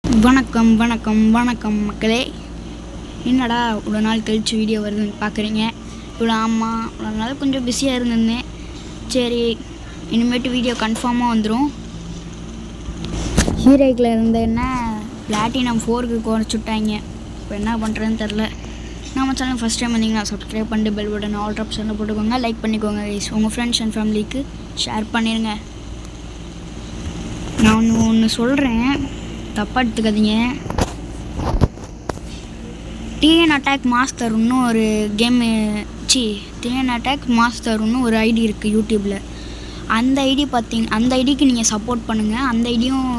வணக்கம் வணக்கம் வணக்கம் மக்களே. என்னடா இவ்வளோ நாள் கழிச்சு வீடியோ வருதுன்னு பார்க்குறீங்க. ஆமாம், இவ்வளோ நாள் கொஞ்சம் பிஸியாக இருந்திருந்தேன். சரி, இனிமேட்டு வீடியோ கன்ஃபார்மாக வந்துடும். ஹீரோக்கில் இருந்த என்ன பிளாட்டினம் 4க்கு குறைச்சுட்டாங்க. இப்போ என்ன பண்ணுறதுன்னு தெரில. நம்ம சேனல் ஃபஸ்ட் டைம் வந்தீங்கன்னா சப்ஸ்கிரைப் பண்ணிட்டு பெல் பட்டன் ஆல் ஆப்ஷனில் போட்டுக்கோங்க. லைக் பண்ணிக்கோங்க கைஸ். உங்கள் ஃப்ரெண்ட்ஸ் அண்ட் ஃபேமிலிக்கு ஷேர் பண்ணிடுங்க. நான் ஒன்று சொல்கிறேன், தப்பாக எடுத்துக்காதீங்க. டிஎன் அட்டாக் மாஸ்டர்னு ஒரு கேமு டிஎன் அட்டாக் மாஸ்டர்னு ஒரு ஐடி இருக்குது யூடியூப்பில். அந்த ஐடி அந்த ஐடிக்கு நீங்கள் சப்போர்ட் பண்ணுங்கள். அந்த ஐடியும்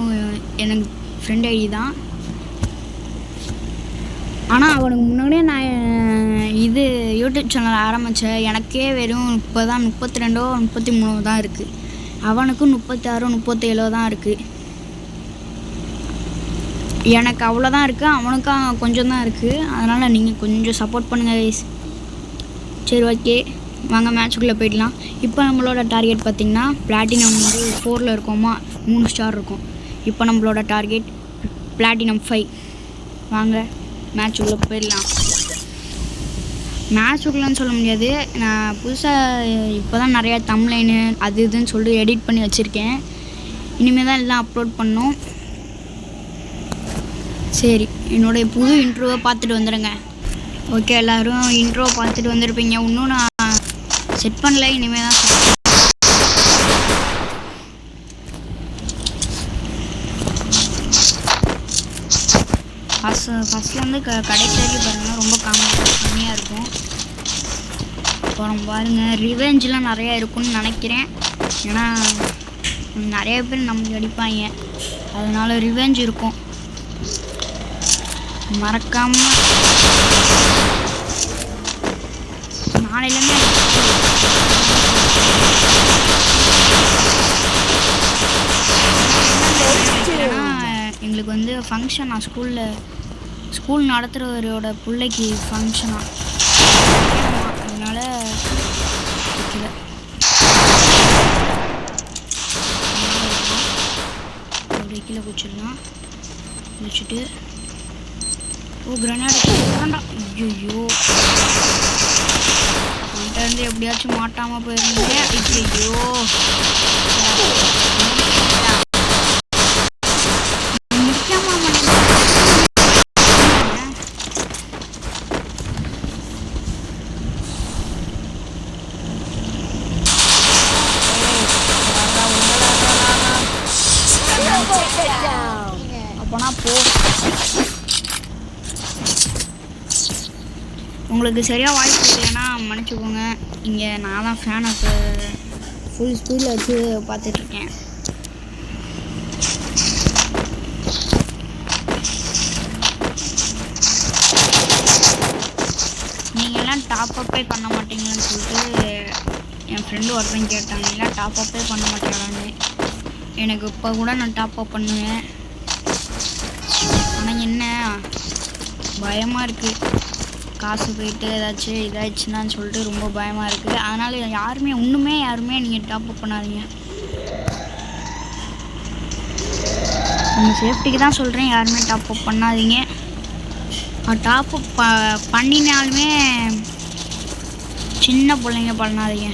எனக்கு ஃப்ரெண்ட் ஐடி தான். ஆனால் அவனுக்கு முன்னாடியே நான் இது யூடியூப் சேனல் ஆரம்பித்தேன். எனக்கே வெறும் இப்போ தான் 32 33 தான் இருக்குது. அவனுக்கும் 36 37 தான் இருக்குது. எனக்கு அவ்வளோதான் இருக்குது, அவனுக்கும் கொஞ்சம் தான் இருக்குது. அதனால் நீங்கள் கொஞ்சம் சப்போர்ட் பண்ணுங்கள் கைஸ். சரி, ஓகே, வாங்க மேட்சுக்குள்ளே போயிடலாம். இப்போ நம்மளோட டார்கெட் பார்த்திங்கன்னா பிளாட்டினம் 4ல் இருக்கோமா, 3 ஸ்டார் இருக்கும். இப்போ நம்மளோட டார்கெட் பிளாட்டினம் 5. வாங்க மேட்சுக்குள்ளே போயிடலாம். மேட்சுக்குள்ளேன்னு சொல்ல முடியாது, நான் புதுசாக இப்போ தான் நிறையா தம்ப்லைனு அது இதுன்னு சொல்லிட்டு எடிட் பண்ணி வச்சுருக்கேன். இனிமேல் தான் எல்லாம் அப்லோட் பண்ணோம். சரி, என்னோடய புது இன்ட்ரோவை பார்த்துட்டு வந்துடுங்க. ஓகே, எல்லோரும் இன்ட்ரோவை பார்த்துட்டு வந்திருப்பீங்க. இன்னும் நான் செட் பண்ணல, இனிமேல் தான் ஃபஸ்ட்லேருந்து கடைசி வரைக்கும் பாருங்கள், ரொம்ப கம்மியாக இருக்கும். அப்புறம் பாருங்கள், ரிவெஞ்செலாம் நிறையா இருக்குன்னு நினைக்கிறேன். ஏன்னா நிறைய பேர் நமக்கு அடிப்பாங்க, அதனால ரிவெஞ்ச் இருக்கும். மறக்காமல் நாளையிலேருந்து எங்களுக்கு வந்து ஃபங்க்ஷனா, ஸ்கூல் நடத்துகிறவரோட பிள்ளைக்கு ஃபங்க்ஷனா, அதனால் கீழே குச்சிடலாம். குச்சிட்டு கிரனேட் வேண்டாம். ஐயோ, இருந்து எப்படியாச்சும் மாட்டாமல் போயிருந்தீங்க. ஐயோ, அப்போனா போ. உங்களுக்கு சரியாக வாய்ப்பு இல்லைன்னா மன்னிச்சுக்கோங்க. இங்கே நான் தான் ஃபேனை இப்போ ஃபுல் ஸ்பீடில் வச்சு பார்த்துட்ருக்கேன். நீங்கள்லாம் டாப் அப்பே பண்ண மாட்டீங்கன்னு சொல்லிட்டு என் ஃப்ரெண்டு ஒருத்தன் கேட்டாங்க. எல்லாம் டாப் அப்பே பண்ண மாட்டேங்கிறான்னு. எனக்கு இப்போ கூட நான் டாப் அப் பண்ணுவேன். ஆனால் என்ன பயமாக இருக்குது, காசு போயிட்டு ஏதாச்சும் இதாகிடுச்சுன்னான்னு சொல்லிட்டு ரொம்ப பயமாக இருக்குது. அதனால் யாருமே நீங்கள் டாப் அப் பண்ணாதீங்க. உங்கள் சேஃப்டிக்கு தான் சொல்கிறேன், யாருமே டாப் அப் பண்ணாதீங்க. டாப் அப் பண்ணினாலுமே சின்ன பிள்ளைங்க பண்ணாதீங்க.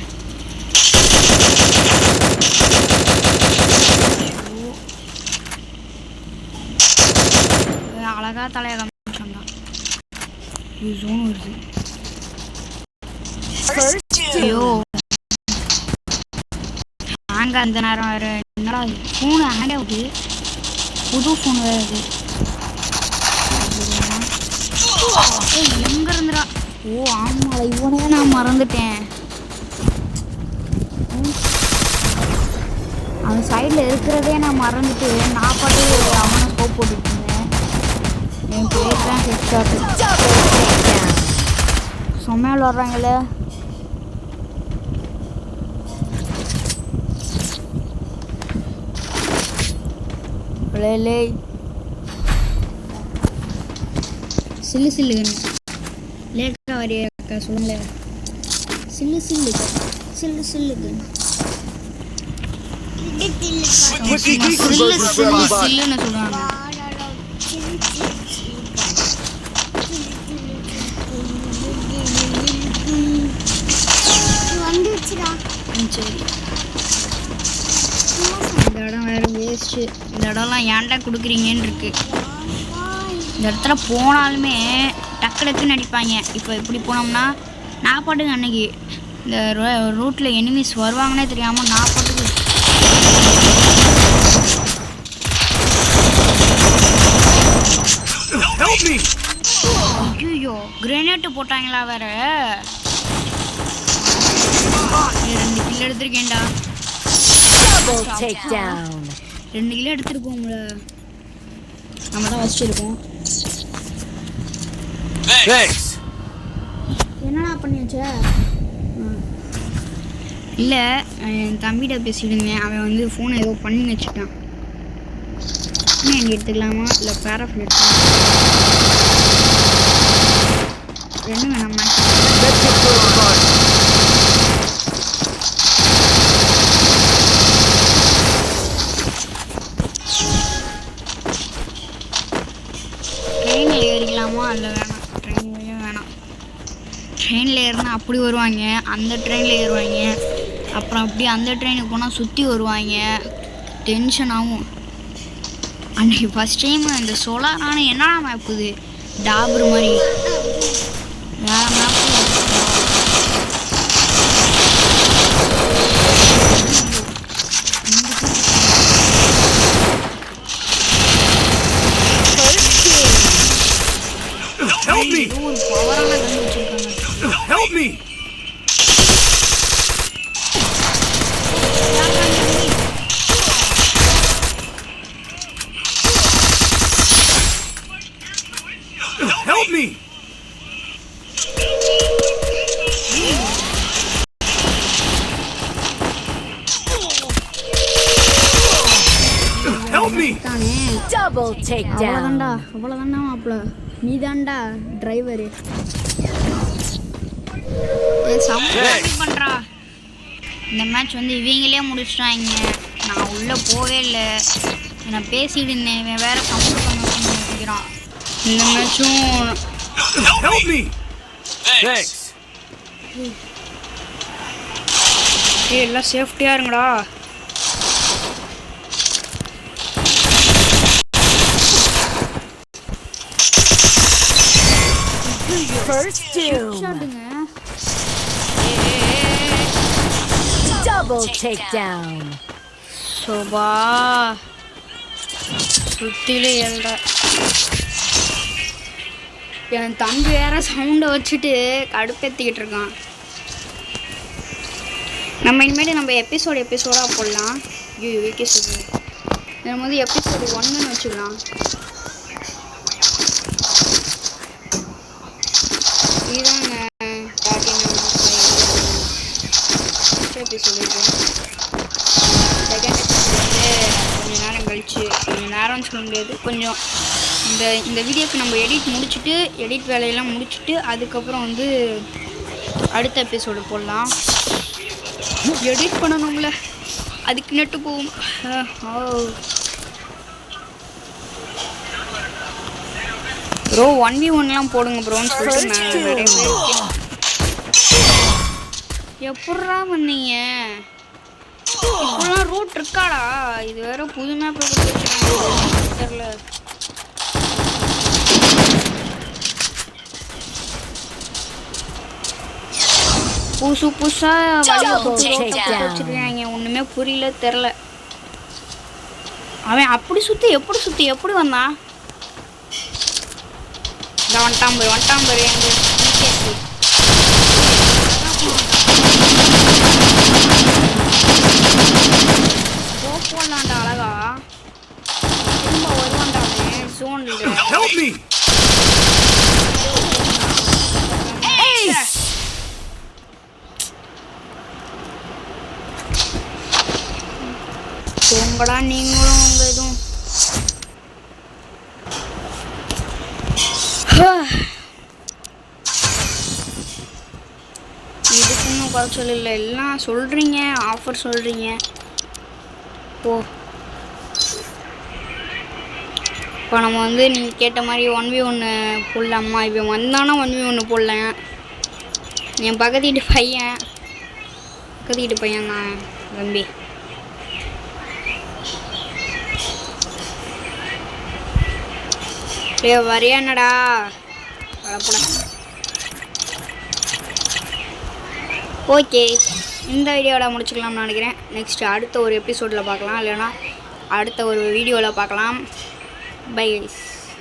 அழகாக தலையை காமிச்சோம்டா. ஜோன் வருது. ஐயோ, ஹேங்க அந்த நேரம் வேறு. என்னடா ஃபோனு ஹேங் ஆகுது, புது ஃபோன் வேறு. எங்கே இருந்துடா? ஓ ஆமாம், இவனே நான் மறந்துட்டேன். அவன் சைடில் இருக்கிறதே நான் மறந்துட்டு நான் பாட்டு அவனை ஸ்கோப் போட்டுட்டு இருந்தேன். என் பேர் தான் ஹெட்ஷாட்டு. செம்மையாக விளாட்றாங்களே. லே சில்லு லேக்கா வரையா சொல்லுங்களே. சில்லு சில்லுன்னு சொல்லுவாங்க. போச்சு. இந்த இடம்லாம் ஏன்டா கொடுக்குறீங்கன்னு இருக்கு. இந்த இடத்துல போனாலுமே டக்கு டக்குன்னு அடிப்பாங்க. இப்போ இப்படி போனோம்னா நான் பாட்டுக்கு அன்னைக்கு இந்த ரூட்டில் எனிமீஸ் வருவாங்கன்னே தெரியாமல் நான் பாட்டுக்கு ஐயோ கிரேனேட்டு போட்டாங்களா வேற. 2 கிலோ எடுத்திருக்கேன்டா. 2 கிலோ எடுத்துருப்போம்ல. நம்ம தான் வச்சுருக்கோம். என்னடா பண்ணியாச்சே? இல்லை என் தம்பிகிட்ட பேசிட்டு இருந்தேன். அவன் வந்து ஃபோனை ஏதோ பண்ணி வச்சுட்டான். எடுத்துக்கலாமா இல்லை பேராஃபில் எடுத்துக்கலாம்? ரெண்டும் வேணாமா? ட்ரெயினில் ஏறிக்கலாமா? இல்லை வேணாம், ட்ரெயின்லேயும் வேணாம். ட்ரெயினில் ஏறினா அப்படி வருவாங்க, அந்த ட்ரெயினில் ஏறுவாங்க, அப்புறம் அப்படி அந்த ட்ரெயினுக்கு போனால் சுற்றி வருவாங்க, டென்ஷன் ஆகும். அன்றைக்கி ஃபஸ்ட் டைம் இந்த சோலாரான என்னடா மேப் இது, டாபர் மாதிரி வேறு மேப்பு. ஒரு பவரான கண்டு வச்சுருக்காங்க. Help me! Help me! Double takedown. அவ்வளோதான்டா மாப்பிள்ள, நீ தான்டா டிரைவரு. பண்ணுறா இந்த மேட்ச் வந்து இவங்களே முடிச்சிட்டாங்க. நான் உள்ளே போவே இல்லை. நான் பேசிட்டு இருந்தேன், இவன் வேற சவுண்ட் பண்ண நினைக்கிறான். இந்த மேட்சும் எல்லாம் சேஃப்டியா இருங்கடா. Double takedown. சோபா சுத்திலே ஏழ்டா. என் தம்பி வேற சவுண்டை வச்சுட்டு கடுப்பேற்றிக்கிட்டு இருக்கான். நம்ம இனிமேல் நம்ம எபிசோடாக போடலாம். ஐயோ வீக்கே சொல்லு, நம்ம வந்து எபிசோடு 1ன்னு வச்சுக்கலாம். இதுதாங்க எபிசோடு. செகண்ட் எபிசோடு கொஞ்சம் நேரம் கழிச்சு, கொஞ்சம் நேரம்னு சொல்ல முடியாது, கொஞ்சம் இந்த வீடியோக்கு நம்ம எடிட் வேலையெல்லாம் முடிச்சுட்டு அதுக்கப்புறம் வந்து அடுத்த எபிசோடு போடலாம். எடிட் பண்ணணும்ல, அதுக்கு நெட்டு போகும். ப்ரோ 1v1லாம் போடுங்க ப்ரோன்னு சொல்லிட்டு நான் நிறைய பேர் எப்பட்றா வந்தீங்க? இப்போலாம் ரூட் இருக்காடா? இது வேற புது மேப் தெரியல. புதுசாக வச்சிருக்காங்க, ஒன்றுமே புரியல தெரில. அவன் அப்படி எப்படி வந்தான்? வந்துட்டான் பாரு போடலான்டா அழகா. திரும்ப வருவான்டா அவன் ஜோன்ல. போங்கடா நீங்களும் உங்க இதுவும். இதுக்கு இன்னும் குறைச்சல் இல்லை, எல்லாம் சொல்கிறீங்க, ஆஃபர் சொல்கிறீங்க. ஓ இப்போ நம்ம வந்து நீங்கள் கேட்ட மாதிரி 1v1 போடலாமா? இப்போ வந்தானா 1v1 போடலாம். என் பக்கத்து வீட்டு பையன் தான் தம்பி. வரையானடா வரப்பட. ஓகே, இந்த வீடியோவில் முடிச்சுக்கலாம்னு நினைக்கிறேன். நெக்ஸ்ட் அடுத்த ஒரு எபிசோடில் பார்க்கலாம், இல்லைனா அடுத்த ஒரு வீடியோவில் பார்க்கலாம். Bye guys.